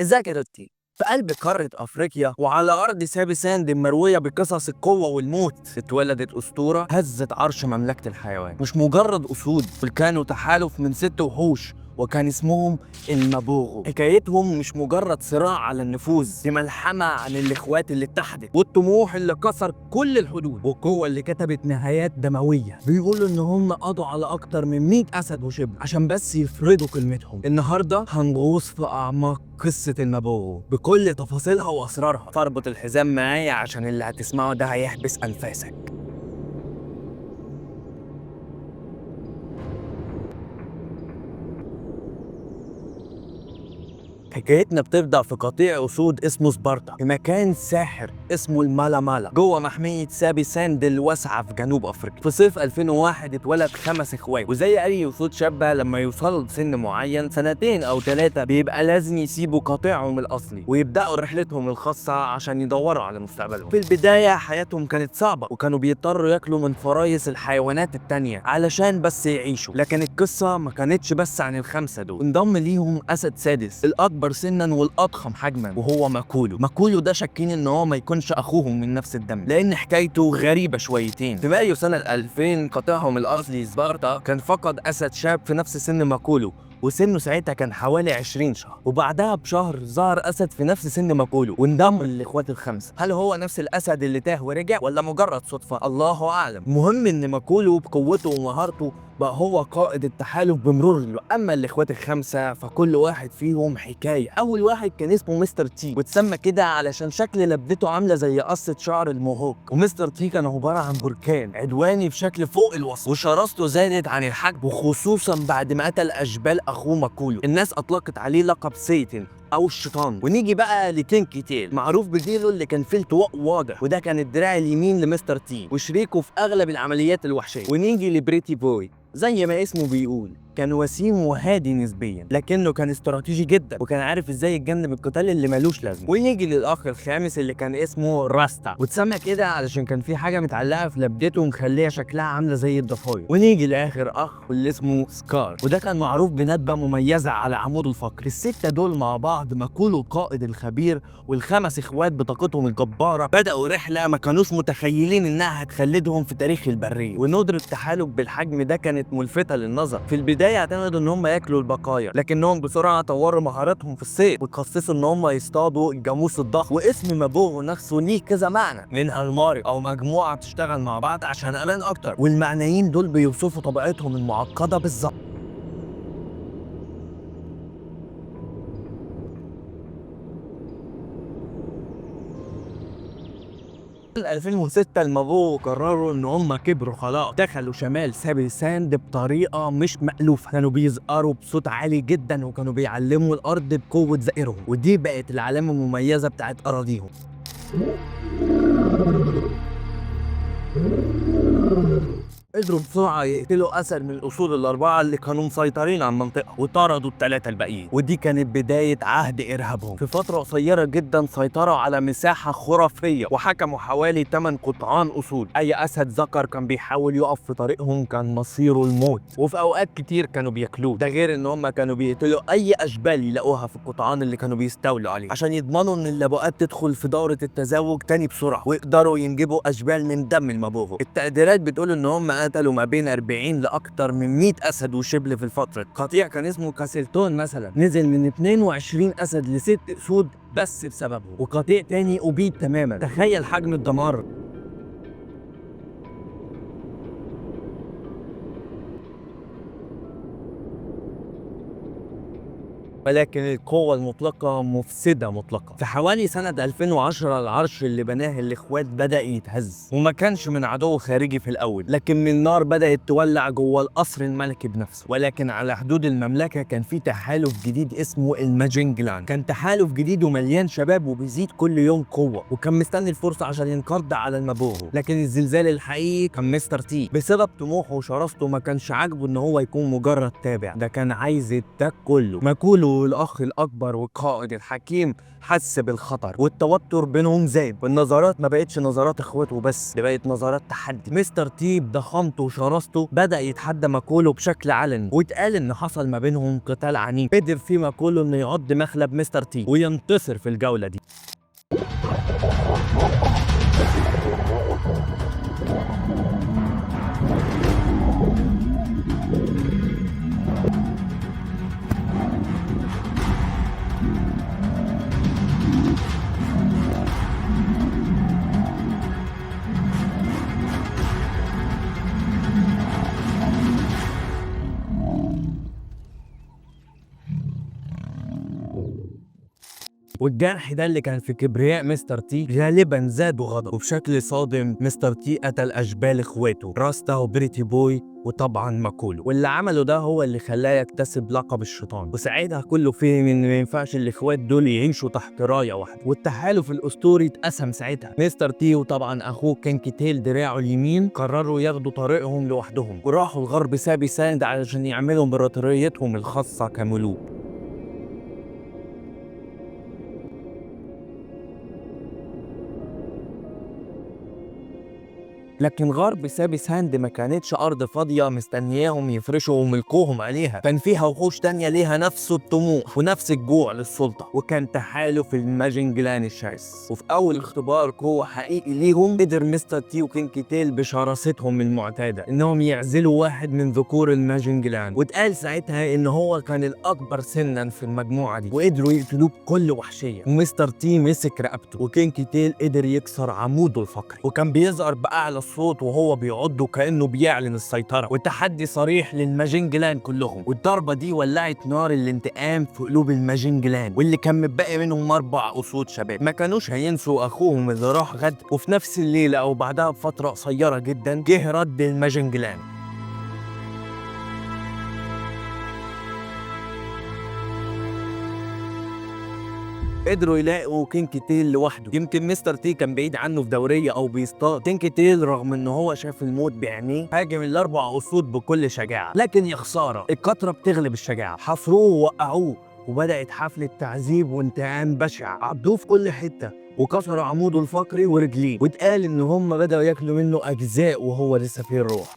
ازيك يا توتي؟ في قلب قارة أفريقيا وعلى أرض سابي ساند المروية بقصص القوة والموت اتولدت أسطورة هزت عرش مملكة الحيوان. مش مجرد أسود، بل كانوا تحالف من 6 وحوش وكان اسمهم المابوغو. حكايتهم مش مجرد صراع على النفوذ، دي ملحمة عن الإخوات اللي اتحدت والطموح اللي كسر كل الحدود والقوة اللي كتبت نهايات دموية. بيقولوا إن هم قضوا على أكتر من 100 أسد وشبل عشان بس يفرضوا كلمتهم. النهاردة هنغوص في أعماق قصة المابوغو بكل تفاصيلها وأسرارها. فاربط الحزام معايا عشان اللي هتسمعه ده هيحبس أنفاسك. حكايتنا بتبدأ في قطيع أسود اسمه سبارتا في مكان ساحر اسمه المالا مالا جوه محمية سابي ساند الواسعة في جنوب أفريقيا. في صيف 2001 اتولد 5 إخوات، وزي أي أسود شابة لما يوصلوا لسن معين 2 أو 3 بيبقى لازم يسيبوا قطيعهم الأصلي ويبدأوا رحلتهم الخاصة عشان يدوروا على مستقبلهم. في البداية حياتهم كانت صعبة وكانوا بيضطروا ياكلوا من فرايس الحيوانات التانية علشان بس يعيشوا، لكن القصة ما كانتش بس عن ال5 دول. انضم ليهم أسد سادس الأكبر سنا والاضخم حجما وهو ماكولو ده شاكين ان هو ما يكونش اخوهم من نفس الدم لان حكايته غريبه شويتين. في مايو سنه 2000 قطيعهم الاصلي سبارتا كان فقد اسد شاب في نفس سن ماكولو وسنه ساعتها كان حوالي 20 شهر، وبعدها بشهر ظهر اسد في نفس سن ماكولو وانضم للاخوات ال5. هل هو نفس الاسد اللي تاه ورجع ولا مجرد صدفه؟ الله اعلم. المهم ان ماكولو بقوته ومهارته بقى هو قائد التحالف بمرور الوقت. اما الاخوات ال5 فكل واحد فيهم حكايه. اول واحد كان اسمه مستر تي واتسمى كده علشان شكل لبدته عامله زي قصه شعر الموهوك. ومستر تي كان عباره عن بركان عدواني بشكل فوق الوصف، وشراسته زادت عن الحجم وخصوصا بعد ما قتل اشبال اخوه ماكولو. الناس اطلقت عليه لقب سيتن او الشيطان. ونيجي بقى لتينكي تيل معروف بديله اللي كان فيه التواء واضح، وده كان الدراع اليمين لمستر تي وشريكه في اغلب العمليات الوحشيه. ونيجي لبريتي بوي زي ما اسمه بيقول كان وسيم وهادي نسبيا لكنه كان استراتيجي جدا وكان عارف ازاي يتجنب القتال اللي ملوش لازمه. ويجي للاخ الخامس اللي كان اسمه راستا واتسمى كده علشان كان في حاجه متعلقه في لبدته ومخليها شكلها عامله زي الضفاير. ونيجي لاخر اخ اللي اسمه سكار وده كان معروف بندبه مميزه على عمود الفقر. ال6 دول مع بعض ماكولو القائد الخبير وال5 اخوات بطاقتهم الجباره بداوا رحله ما كانوش متخيلين انها هتخلدهم في تاريخ البريه. وندرة التحالف بالحجم ده كانت ملفتة للنظر. في البداية اعتمدوا ان هم ياكلوا البقايا لكنهم بسرعة طوروا مهاراتهم في الصيد وتخصصوا ان هم يصطادوا الجاموس الضخم. واسم مابوغو نفسه ليه كذا معنى منها الماري او مجموعة بتشتغل مع بعض عشان امان اكتر، والمعنيين دول بيوصفوا طبيعتهم المعقدة بالظبط. 2006 المابو قرروا ان هم كبروا خلاص، دخلوا شمال سابي ساند بطريقه مش مألوفه. كانوا بيزقروا بصوت عالي جدا وكانوا بيعلموا الارض بقوه زئرهم، ودي بقت العلامه المميزه بتاعت اراضيهم. قدروا بسرعة يقتلوا أسد من الأسود ال4 اللي كانوا مسيطرين على المنطقة وطردوا ال3 الباقيين، ودي كانت بداية عهد إرهابهم. في فترة قصيرة جدا سيطروا على مساحة خرافية وحكموا حوالي 8 قطعان أسود. أي أسد ذكر كان بيحاول يقف في طريقهم كان مصيره الموت، وفي أوقات كتير كانوا بياكلوه. ده غير إن هم كانوا بيقتلوا أي أشبال يلاقوها في القطعان اللي كانوا بيستولوا عليه عشان يضمنوا إن اللبؤات تدخل في دورة التزاوج تاني بسرعة ويقدروا ينجبوا أشبال من دم المابوغو. التقديرات بتقول إن هم قتلوا ما بين 40 لاكتر من 100 اسد وشبل في الفتره. قطيع كان اسمه كاسلتون مثلا نزل من 22 اسد ل6 اسود بس بسببه، وقطيع تاني ابيد تماما. تخيل حجم الدمار. ولكن القوة المطلقة مفسدة مطلقة. في حوالي سنة 2010 العرش اللي بناه الاخوات بدأ يتهز، وما كانش من عدو خارجي في الاول، لكن من نار بدأت تولع جوه القصر الملكي بنفسه. ولكن على حدود المملكة كان في تحالف جديد اسمه الماجنجلان. كان تحالف جديد ومليان شباب وبيزيد كل يوم قوة، وكان مستني الفرصة عشان ينقض على المابوهو. لكن الزلزال الحقيقي كان مستر تي. بسبب طموحه وشراسته ما كانش عاجبه ان هو يكون مجرد تابع، ده كان عايز التاج كله. ماكولو الاخ الاكبر والقائد الحكيم حس بالخطر، والتوتر بينهم زاد، والنظرات ما بقتش نظرات اخواته بس، دي بقت نظرات تحدي. مستر تي بضخامته وشراسته بدا يتحدى ماكولو بشكل علني، واتقال ان حصل ما بينهم قتال عنيف قدر فيه ماكولو انه يعض مخلب مستر تي وينتصر في الجوله دي. والجرح ده اللي كان في كبرياء مستر تي غالبا زاد وغضب، وبشكل صادم مستر تي قتل اشبال اخواته راستا وبريتي بوي وطبعا ماكولو. واللي عمله ده هو اللي خلاه يكتسب لقب الشيطان، وساعتها كله فهم ان ما ينفعش الاخوات دول يعيشوا تحت رايه واحده، والتحالف الاسطوري اتقسم ساعتها. مستر تي وطبعا اخوه كينكي تيل دراعه اليمين قرروا ياخدوا طريقهم لوحدهم، وراحوا الغرب سابي ساند علشان يعملوا امبراطوريتهم الخاصه كملوك. لكن غرب سابي ساند ما كانتش أرض فاضية مستنياهم يفرشوا ملكهم عليها، كان فيها وحوش تانية ليها نفس الطموح ونفس الجوع للسلطة، وكان تحالف الماجنجلان الشرس. وفي أول اختبار قوة حقيقي ليهم قدر مستر تي وكينكي تيل بشراستهم المعتادة إنهم يعزلوا واحد من ذكور الماجنجلان، واتقال ساعتها إن هو كان الأكبر سنا في المجموعة دي، وقدروا يقتلوه بكل وحشية. ومستر تي مسك رقبته، وكينكي تيل قدر يكسر عموده الفقري، وكان بيظهر بأعلى الصوت وهو بيعضه كأنه بيعلن السيطرة وتحدي صريح للماجنجلان كلهم. والضربة دي ولعت نار الانتقام في قلوب الماجنجلان، واللي كان متبقي منهم 4 أسود شباب ما كانوش هينسوا أخوهم اللي راح غد. وفي نفس الليلة أو بعدها بفترة قصيرة جدا جه رد الماجنجلان. قدروا يلاقوا كينكي تيل لوحده. يمكن مستر تي كان بعيد عنه في دورية او بيصطاد. كينكي تيل رغم ان هو شاف الموت بعينيه هاجم ال4 اسود بكل شجاعة، لكن يا خسارة الكترة بتغلب الشجاعة. حصروه ووقعوه، وبدأت حفلة تعذيب وانتقام بشع. عضوه في كل حتة وكسروا عموده الفقري ورجليه، واتقال ان هم بدأوا ياكلوا منه اجزاء وهو لسه فيه الروح.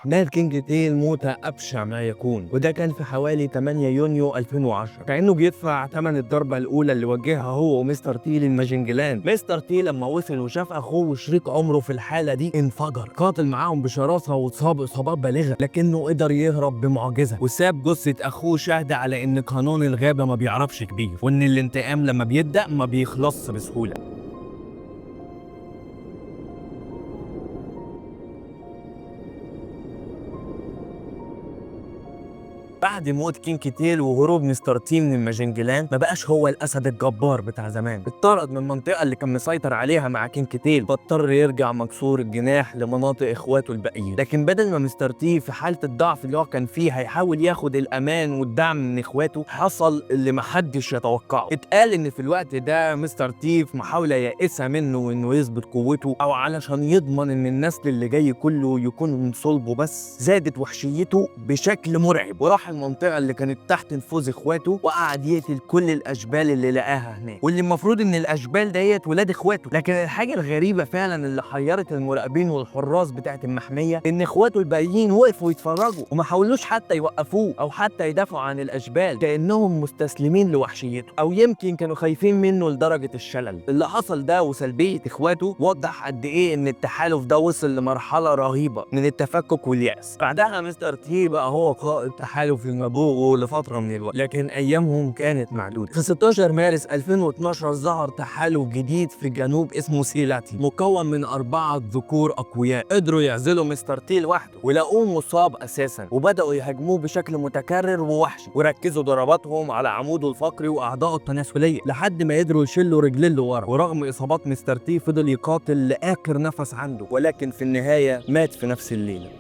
مات كينج تيل موتة أبشع ما يكون، وده كان في حوالي 8 يونيو 2010، كأنه بيدفع ثمن الضربة الأولى اللي وجهها هو ومستر تي للماجنجلان. مستر تي لما وصل وشاف أخوه وشريك عمره في الحالة دي انفجر، قاتل معاهم بشراسة واتصاب إصابات بالغة، لكنه قدر يهرب بمعجزة وساب جثة أخوه شاهدة على إن قانون الغابة ما بيعرفش كبير، وإن الانتقام لما بيبدأ ما بيخلصش بسهولة. بعد موت كينكي تيل وهروب مستر تي من الماجنجلان ما بقاش هو الاسد الجبار بتاع زمان، اتطرد من المنطقه اللي كان مسيطر عليها مع كينكي تيل، فاضطر يرجع مكسور الجناح لمناطق اخواته الباقيين. لكن بدل ما مستر تي في حاله الضعف اللي هو كان فيه هيحاول ياخد الامان والدعم من اخواته، حصل اللي محدش يتوقعه. اتقال ان في الوقت ده مستر تي في محاوله يائسه منه انه يثبت قوته، او علشان يضمن ان النسل اللي جاي كله يكون من صلبه بس، زادت وحشيته بشكل مرعب، وراح المنطقة اللي كانت تحت نفوذ اخواته وقعد يقتل كل الاشبال اللي لقاها هناك، واللي المفروض ان الاشبال ديت ولاد اخواته. لكن الحاجة الغريبة فعلا اللي حيرت المراقبين والحراس بتاعت المحمية ان اخواته الباقيين وقفوا يتفرجوا وما حاولوش حتى يوقفوه او حتى يدافعوا عن الاشبال، كأنهم مستسلمين لوحشيته، او يمكن كانوا خايفين منه لدرجة الشلل. اللي حصل ده وسلبية اخواته وضح قد ايه ان التحالف ده وصل لمرحلة رهيبة من التفكك واليأس. بعدها مستر تي بقى هو قائد تحالف في المابوغو لفترة من الوقت، لكن أيامهم كانت معدودة. في 16 مارس 2012 ظهر تحالف جديد في الجنوب اسمه سيلاتي، مكون من 4 ذكور أقوياء قدروا يعزلوا مستر تي لوحده، ولقوه مصاب أساسا وبدأوا يهاجموه بشكل متكرر ووحشي، وركزوا ضرباتهم على عموده الفقري وأعضائه التناسلية لحد ما قدروا يشلوا رجليه لورا. ورغم إصابات مستر تي فضل يقاتل لآخر نفس عنده، ولكن في النهاية مات في نفس الليلة.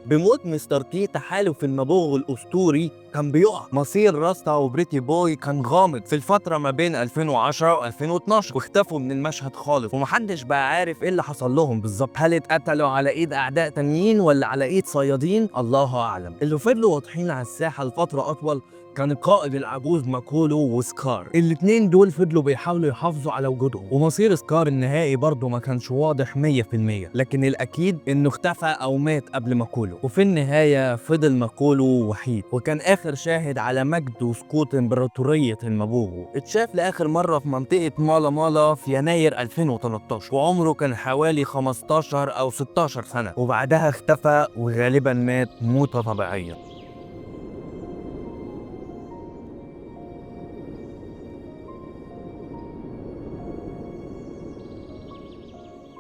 بموت مستر تي تحالف المابوغ الأسطوري كان بيقع. مصير راستا وبريتي بوي كان غامض في الفترة ما بين 2010 و2012، واختفوا من المشهد خالص، ومحدش بقى عارف ايه اللي حصل لهم بالظبط. هل اتقتلوا على ايد اعداء تانيين ولا على ايد صيادين؟ الله اعلم. اللي فضلوا واضحين على الساحة لفترة اطول كان القائد العجوز ماكولو وسكار. الاتنين دول فضلوا بيحاولوا يحافظوا على وجودهم، ومصير سكار النهائي برضه ما كانش واضح 100%، لكن الاكيد انه اختفى او مات قبل ماكولو. وفي النهاية فضل ماكولو وحيد، وكان اخر شاهد على مجد وسقوط امبراطورية المابوغو. اتشاف لاخر مرة في منطقة مالا مالا في يناير 2013، وعمره كان حوالي 15 او 16 سنة، وبعدها اختفى وغالبا مات موتة طبيعية.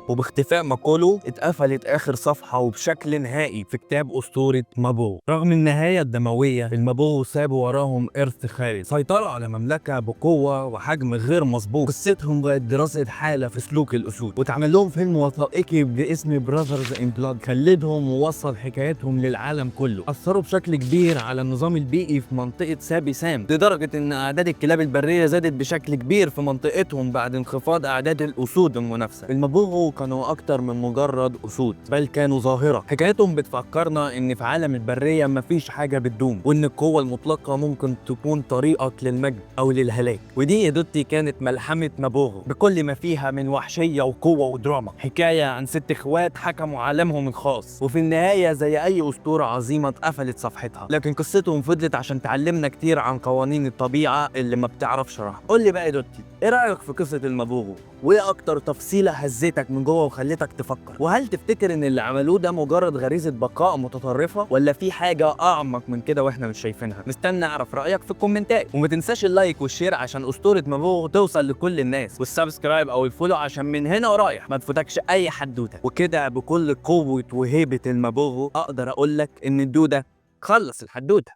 وباختفاء ماكولو اتقفلت آخر صفحة وبشكل نهائي في كتاب أسطورة مابوغو. رغم النهاية الدموية، المابوغو سابوا وراهم إرث خالد، سيطروا على مملكة بقوة وحجم غير مسبوق. قصتهم بقت دراسة حالة في سلوك الأسود، واتعمل لهم فيلم وثائقي باسم براذرز إن بلاد، خلدهم ووصل حكايتهم للعالم كله. أثروا بشكل كبير على النظام البيئي في منطقة سابي سام، لدرجة إن أعداد الكلاب البرية زادت بشكل كبير في منطقتهم بعد انخفاض أعداد الأسود المنافسة. المابوغو كانوا أكتر من مجرد أسود، بل كانوا ظاهرة. حكايتهم بتفكرنا إن في عالم البرية مفيش حاجة بتدوم، وإن القوة المطلقة ممكن تكون طريقك للمجد أو للهلاك. ودي يا دوتي كانت ملحمة مابوغو بكل ما فيها من وحشية وقوة ودراما، حكاية عن 6 إخوات حكموا عالمهم الخاص، وفي النهاية زي أي أسطورة عظيمة اتقفلت صفحتها، لكن قصتهم فضلت عشان تعلمنا كتير عن قوانين الطبيعة اللي ما بتعرفش شرحها. قول لي بقى يا دوتي، إيه رأيك في قصة المابوغو؟ وايه اكتر تفصيله هزتك من جوه وخلتك تفكر؟ وهل تفتكر ان اللي عملوه ده مجرد غريزه بقاء متطرفه، ولا في حاجه اعمق من كده واحنا مش شايفينها؟ مستني اعرف رايك في الكومنتات، وما تنساش اللايك والشير عشان اسطوره مابوغو توصل لكل الناس، والسبسكرايب او الفولو عشان من هنا ورايح ما تفوتكش اي حدوته. وكده بكل قوه وهيبه المابوغو اقدر اقول لك ان الدوده خلص الحدوته.